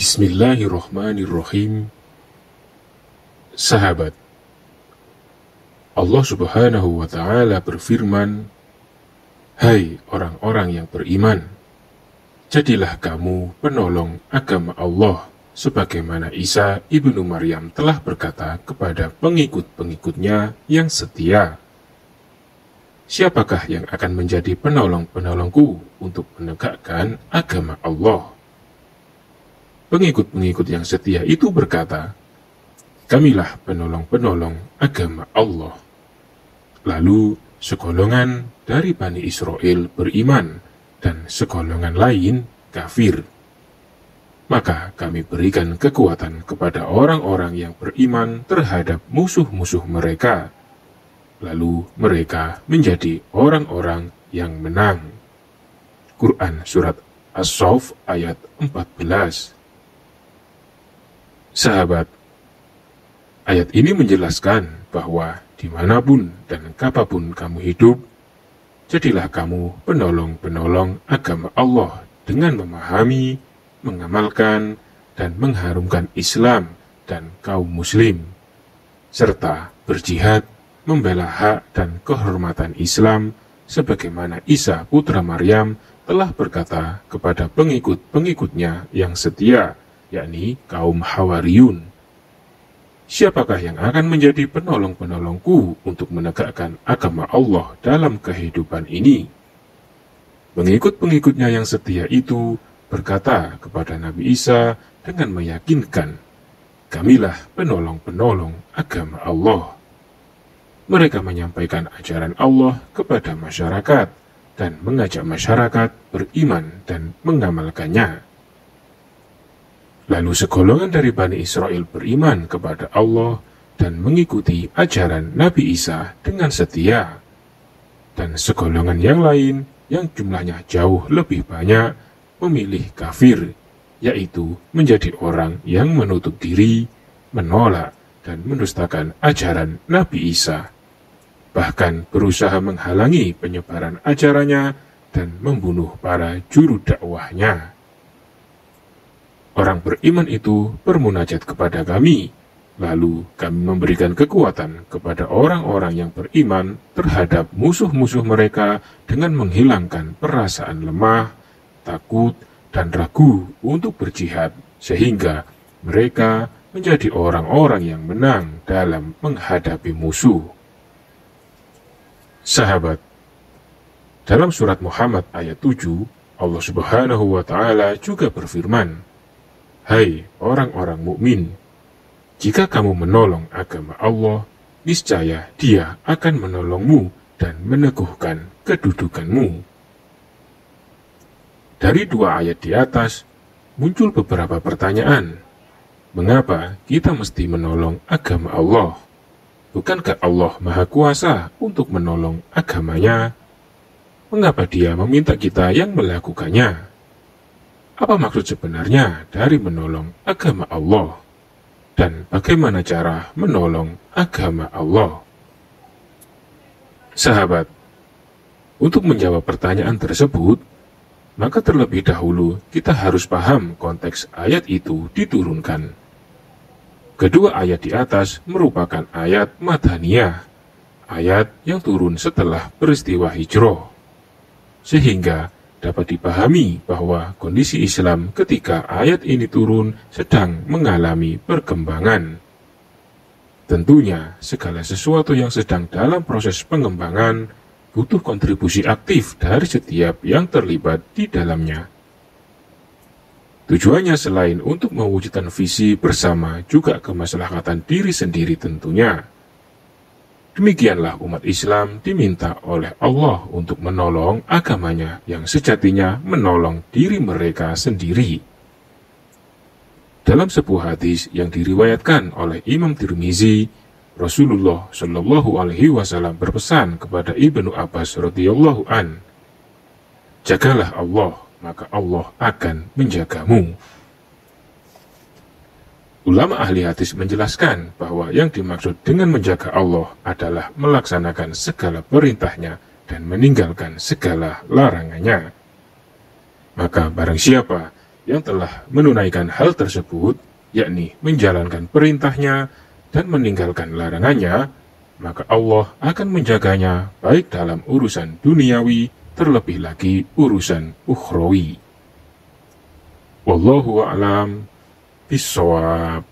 Bismillahirrahmanirrahim. Sahabat, Allah Subhanahu wa Ta'ala berfirman, "Hai orang-orang yang beriman, jadilah kamu penolong agama Allah, sebagaimana Isa ibnu Maryam telah berkata kepada pengikut-pengikutnya yang setia. Siapakah yang akan menjadi penolong-penolongku untuk menegakkan agama Allah?" Pengikut-pengikut yang setia itu berkata, "Kamilah penolong-penolong agama Allah." Lalu segolongan dari Bani Israel beriman dan segolongan lain kafir. Maka kami berikan kekuatan kepada orang-orang yang beriman terhadap musuh-musuh mereka. Lalu mereka menjadi orang-orang yang menang. Quran Surat As-Saff ayat 14. Sahabat, ayat ini menjelaskan bahwa dimanapun dan kapanpun kamu hidup, jadilah kamu penolong-penolong agama Allah dengan memahami, mengamalkan, dan mengharumkan Islam dan kaum muslim, serta berjihad membela hak dan kehormatan Islam sebagaimana Isa putra Maryam telah berkata kepada pengikut-pengikutnya yang setia, yakni kaum Hawariyun, "Siapakah yang akan menjadi penolong-penolongku untuk menegakkan agama Allah dalam kehidupan ini?" Pengikut-pengikutnya yang setia itu berkata kepada Nabi Isa dengan meyakinkan, "Kamilah penolong-penolong agama Allah." Mereka menyampaikan ajaran Allah kepada masyarakat dan mengajak masyarakat beriman dan mengamalkannya. Lalu segolongan dari Bani Israel beriman kepada Allah dan mengikuti ajaran Nabi Isa dengan setia. Dan segolongan yang lain yang jumlahnya jauh lebih banyak memilih kafir, yaitu menjadi orang yang menutup diri, menolak dan mendustakan ajaran Nabi Isa, bahkan berusaha menghalangi penyebaran ajarannya dan membunuh para juru dakwahnya. Orang beriman itu bermunajat kepada kami, lalu kami memberikan kekuatan kepada orang-orang yang beriman terhadap musuh-musuh mereka dengan menghilangkan perasaan lemah, takut, dan ragu untuk berjihad, sehingga mereka menjadi orang-orang yang menang dalam menghadapi musuh. Sahabat, dalam surat Muhammad ayat 7, Allah Subhanahu wa Ta'ala juga berfirman, "Hai orang-orang mukmin, jika kamu menolong agama Allah, niscaya Dia akan menolongmu dan meneguhkan kedudukanmu." Dari dua ayat di atas, muncul beberapa pertanyaan. Mengapa kita mesti menolong agama Allah? Bukankah Allah Maha Kuasa untuk menolong agamanya? Mengapa Dia meminta kita yang melakukannya? Apa maksud sebenarnya dari menolong agama Allah? Dan bagaimana cara menolong agama Allah? Sahabat, untuk menjawab pertanyaan tersebut, maka terlebih dahulu kita harus paham konteks ayat itu diturunkan. Kedua ayat di atas merupakan ayat Madaniyah, ayat yang turun setelah peristiwa hijrah, sehingga dapat dipahami bahwa kondisi Islam ketika ayat ini turun sedang mengalami perkembangan. Tentunya, segala sesuatu yang sedang dalam proses pengembangan butuh kontribusi aktif dari setiap yang terlibat di dalamnya. Tujuannya selain untuk mewujudkan visi bersama juga kemaslahatan diri sendiri tentunya. Demikianlah umat Islam diminta oleh Allah untuk menolong agamanya yang sejatinya menolong diri mereka sendiri. Dalam sebuah hadis yang diriwayatkan oleh Imam Tirmizi, Rasulullah Shallallahu Alaihi Wasallam berpesan kepada Ibnu Abbas radhiyallahu an, "Jagalah Allah, maka Allah akan menjagamu." Ulama ahli hadis menjelaskan bahwa yang dimaksud dengan menjaga Allah adalah melaksanakan segala perintahnya dan meninggalkan segala larangannya. Maka barang siapa yang telah menunaikan hal tersebut, yakni menjalankan perintahnya dan meninggalkan larangannya, maka Allah akan menjaganya baik dalam urusan duniawi, terlebih lagi urusan ukhrawi. Wallahu a'lam bishawab.